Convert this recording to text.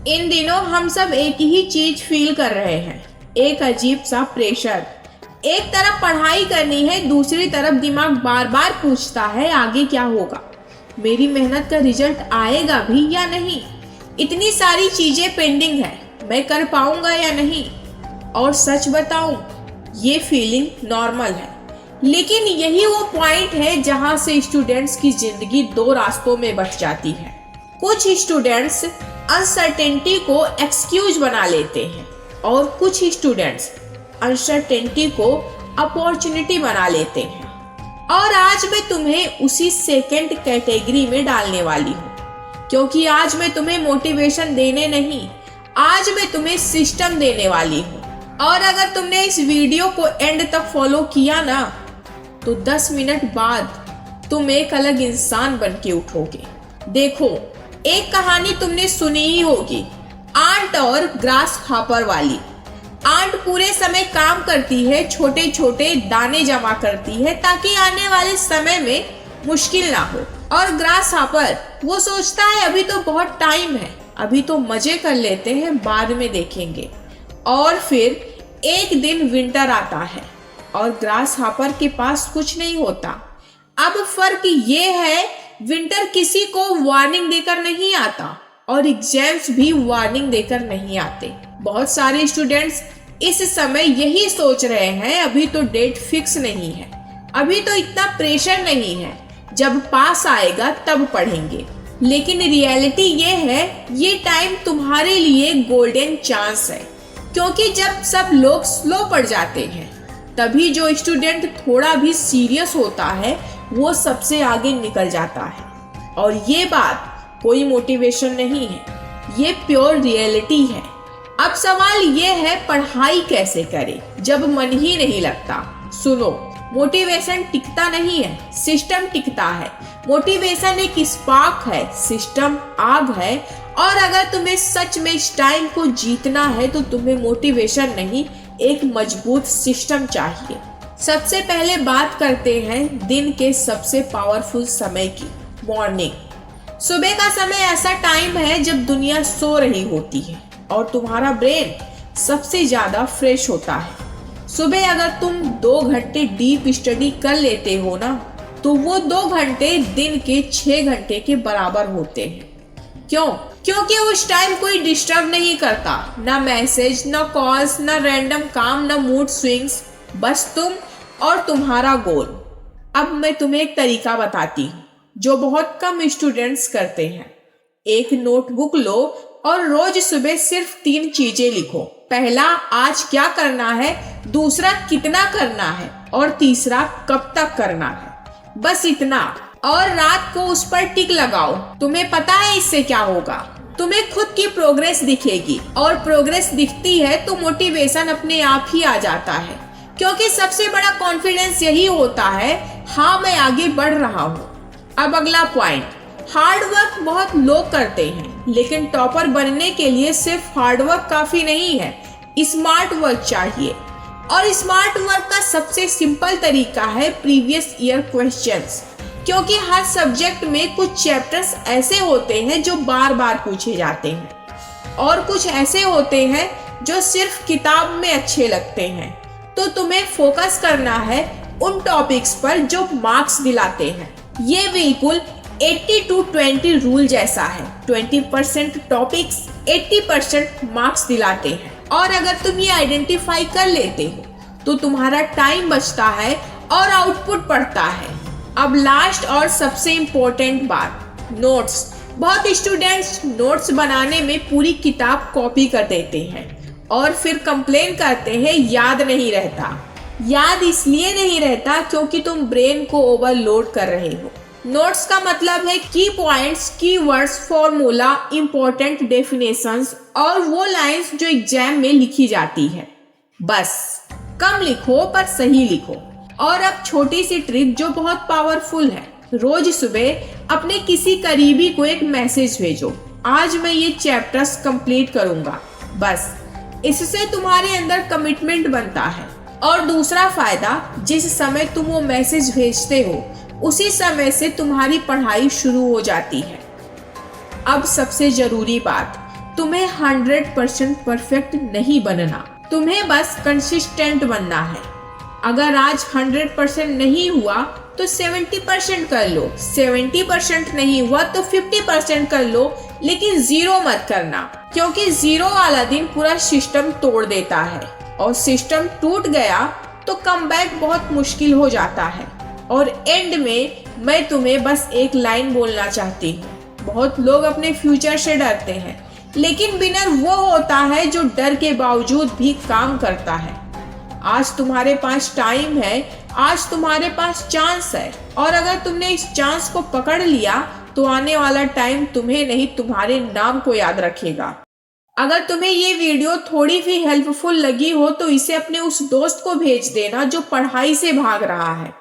इन दिनों हम सब एक ही चीज फील कर रहे हैं, एक अजीब सा प्रेशर। एक तरफ पढ़ाई करनी है, दूसरी तरफ दिमाग बार बार पूछता है आगे क्या होगा, मेरी मेहनत का रिजल्ट आएगा भी या नहीं, इतनी सारी चीजें पेंडिंग है, मैं कर पाऊंगा या नहीं। और सच बताऊं, ये फीलिंग नॉर्मल है, लेकिन यही वो पॉइंट है जहां से स्टूडेंट्स की जिंदगी दो रास्तों में बट जाती है। कुछ स्टूडेंट्स अनसर्टेनिटी को एक्सक्यूज बना लेते हैं और कुछ स्टूडेंट्स अनसर्टेनिटी को अपॉर्चुनिटी बना लेते हैं। और आज मैं तुम्हें उसी सेकंड कैटेगरी में डालने वाली हूँ, क्योंकि आज मैं तुम्हें मोटिवेशन देने नहीं, आज मैं तुम्हें सिस्टम देने वाली हूँ। और अगर तुमने इस वीडियो को एंड तक फॉलो किया ना, तो 10 मिनट बाद तुम एक अलग इंसान बन के उठोगे। देखो, एक कहानी तुमने सुनी ही होगी, आंट और ग्रास हॉपर वाली। आंट पूरे समय काम करती है, छोटे छोटे दाने जमा करती है ताकि आने वाले समय में मुश्किल ना हो। और ग्रास हॉपर वो सोचता है अभी तो बहुत टाइम है, अभी तो मजे कर लेते हैं, बाद में देखेंगे। और फिर एक दिन विंटर आता है और ग्रास हॉपर के पास कुछ नहीं होता। अब फर्क ये है, विंटर किसी को वार्निंग देकर नहीं आता और एग्जाम्स भी वार्निंग देकर नहीं आते। बहुत सारे स्टूडेंट्स इस समय यही सोच रहे हैं अभी तो डेट फिक्स नहीं है, अभी तो इतना प्रेशर नहीं है, जब पास आएगा तब पढ़ेंगे। लेकिन रियलिटी ये है, ये टाइम तुम्हारे लिए गोल्डन चांस है, क्योंकि जब सब लोग स्लो पड़ जाते हैं तभी जो स्टूडेंट थोड़ा भी सीरियस होता है वो सबसे आगे निकल जाता है। और ये बात कोई मोटिवेशन नहीं है, ये प्योर रियलिटी है। अब सवाल ये है, पढ़ाई कैसे करें जब मन ही नहीं लगता। सुनो, मोटिवेशन टिकता नहीं है, सिस्टम टिकता है। मोटिवेशन एक स्पार्क है, सिस्टम आग है। और अगर तुम्हें सच में इस टाइम को जीतना है तो तुम्हें मोटिवेशन नहीं, एक मजबूत सिस्टम चाहिए। सबसे पहले बात करते हैं दिन के सबसे पावरफुल समय की, मॉर्निंग। सुबह का समय ऐसा टाइम है जब दुनिया सो रही होती है और तुम्हारा ब्रेन सबसे ज्यादा फ्रेश होता है। सुबह अगर तुम 2 घंटे डीप स्टडी कर लेते हो ना, तो वो 2 घंटे दिन के 6 घंटे के बराबर होते हैं। क्यों? क्योंकि उस टाइम कोई डिस्टर्ब नहीं करता, ना मैसेज, ना कॉल्स, ना रैंडम काम, ना मूड स्विंग्स, बस तुम और तुम्हारा गोल। अब मैं तुम्हें एक तरीका बताती हूँ जो बहुत कम स्टूडेंट्स करते हैं। एक नोटबुक लो और रोज सुबह सिर्फ 3 चीजें लिखो। पहला, आज क्या करना है, दूसरा कितना करना है, और तीसरा कब तक करना है। बस इतना। और रात को उस पर टिक लगाओ। तुम्हें पता है इससे क्या होगा? तुम्हें खुद की प्रोग्रेस दिखेगी, और प्रोग्रेस दिखती है तो मोटिवेशन अपने आप ही आ जाता है, क्योंकि सबसे बड़ा कॉन्फिडेंस यही होता है, हाँ मैं आगे बढ़ रहा हूँ। अब अगला पॉइंट, हार्ड वर्क बहुत लोग करते हैं, लेकिन टॉपर बनने के लिए सिर्फ हार्ड वर्क काफी नहीं है, स्मार्ट वर्क चाहिए। और स्मार्ट वर्क का सबसे सिंपल तरीका है प्रीवियस ईयर क्वेश्चंस, क्योंकि हर सब्जेक्ट में कुछ चैप्टर्स ऐसे होते हैं जो बार बार पूछे जाते हैं और कुछ ऐसे होते हैं जो सिर्फ किताब में अच्छे लगते हैं। तो तुम्हें फोकस करना है उन टॉपिक्स पर जो मार्क्स दिलाते हैं। ये बिल्कुल 80-20 रूल जैसा है, 20% टॉपिक्स 80% मार्क्स दिलाते हैं। और अगर तुम ये आइडेंटिफाई कर लेते हो तो तुम्हारा टाइम बचता है और आउटपुट बढ़ता है। अब लास्ट और सबसे इम्पोर्टेंट बात, नोट्स। बहुत स्टूडेंट्स नोट्स बनाने में पूरी किताब कॉपी कर देते हैं और फिर कंप्लेन करते हैं याद नहीं रहता। याद इसलिए नहीं रहता क्योंकि तुम ब्रेन को ओवरलोड कर रहे हो। नोट्स का मतलब है की points, keywords, formula, important definitions और वो लाइंस जो एग्जाम में लिखी जाती है। बस कम लिखो पर सही लिखो। और अब छोटी सी ट्रिक जो बहुत पावरफुल है, रोज सुबह अपने किसी करीबी को एक मैसेज भेजो, आज मैं ये चैप्टर्स कंप्लीट करूंगा। बस इससे तुम्हारे अंदर कमिटमेंट बनता है। और दूसरा फायदा, जिस समय तुम वो मैसेज भेजते हो उसी समय से तुम्हारी पढ़ाई शुरू हो जाती है। अब सबसे जरूरी बात, तुम्हें 100% परफेक्ट नहीं बनना, तुम्हें बस कंसिस्टेंट बनना है। अगर आज 100% नहीं हुआ तो 70% कर लो, 70% नहीं हुआ तो 50% कर लो, लेकिन 0 मत करना, क्योंकि 0 वाला दिन पूरा सिस्टम तोड़ देता है और सिस्टम टूट गया तो कमबैक बहुत मुश्किल हो जाता है। और एंड में मैं तुम्हें बस एक लाइन बोलना चाहती हूँ। बहुत लोग अपने फ्यूचर से डरते हैं, लेकिन विनर वो होता है जो डर के बावजूद भी काम करता है। आज तुम्हारे पास टाइम है, आज तुम्हारे पास चांस है, और अगर तुमने इस चांस को पकड़ लिया तो आने वाला टाइम तुम्हें नहीं, तुम्हारे नाम को याद रखेगा। अगर तुम्हें ये वीडियो थोड़ी भी हेल्पफुल लगी हो तो इसे अपने उस दोस्त को भेज देना जो पढ़ाई से भाग रहा है।